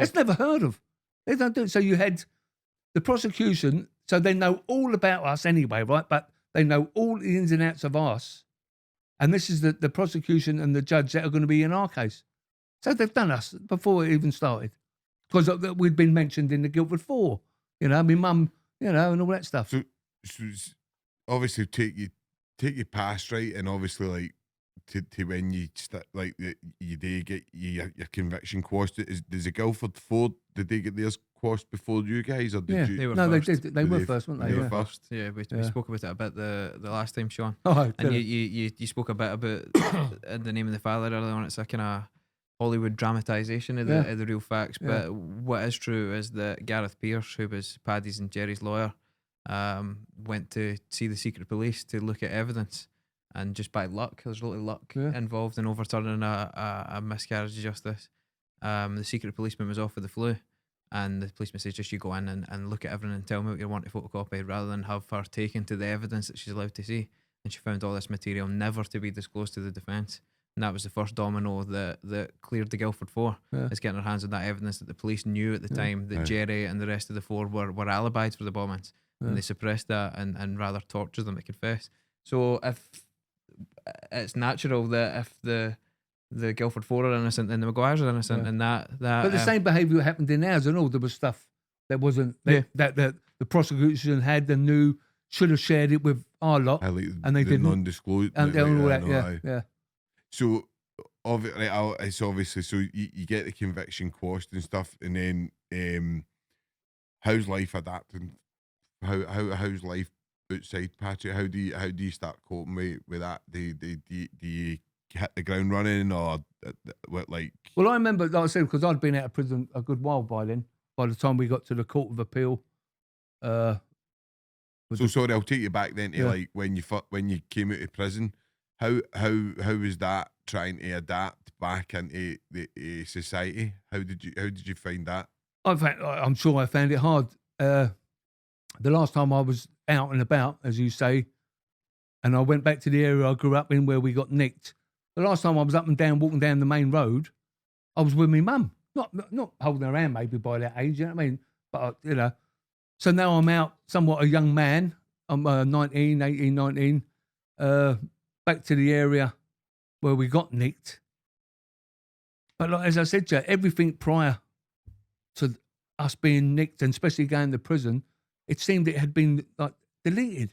That's never heard of. They don't do it. So you had the prosecution, so they know all about us anyway, right? But they know all the ins and outs of us. And this is the prosecution and the judge that are going to be in our case. So they've done us before it even started. Because we'd been mentioned in the Guilford 4, my mum, and all that stuff. So obviously take your past, right? And obviously, like, to when you you do get your conviction quashed. Does the Guilford 4, did they get theirs quashed before you guys, or did you? They were no, first. they did. They were first, weren't they? They were first. Yeah, we spoke about it a bit the last time, Sean. Oh, and you spoke a bit about In the Name of the Father earlier on. It's a kind of Hollywood dramatisation of the real facts. Yeah. But what is true is that Gareth Pearce, who was Paddy's and Jerry's lawyer, went to see the secret police to look at evidence. And just by luck, there's a lot of luck involved in overturning a miscarriage of justice. The secret policeman was off with the flu, and the policeman says, just you go in and look at everything and tell me what you want to photocopy, rather than have her taken to the evidence that she's allowed to see. And she found all this material never to be disclosed to the defence. And that was the first domino that cleared the Guilford 4, is getting her hands on that evidence that the police knew at the time that Jerry and the rest of the 4 were alibied for the bombings. And they suppressed that and rather tortured them to confess. So if it's natural that if the Guilford 4 are innocent and the MaGuires are innocent, and that but the same behaviour happened in ours, and all there was stuff that wasn't that the prosecution had and knew, should have shared it with our lot, and they didn't. Non-disclosed, and all that. Yeah. So it's obviously, so you get the conviction quashed and stuff, and then how's life adapting? How's life outside, Patrick? How do you start coping with that? Do you hit the ground running, or what? Like, well, I remember, like I said, because I'd been out of prison a good while by then. By the time we got to the Court of Appeal, sorry, I'll take you back then to like when you came out of prison. How was that trying to adapt back into the society? How did you find that? I'm sure I found it hard. The last time I was out and about, as you say, and I went back to the area I grew up in where we got nicked. The last time I was up and down, walking down the main road, I was with my mum. Not holding her hand maybe by that age, you know what I mean? But, so now I'm out, somewhat a young man. I'm 19, back to the area where we got nicked. But like, as I said to you, everything prior to us being nicked, and especially going to prison, it seemed it had been like deleted.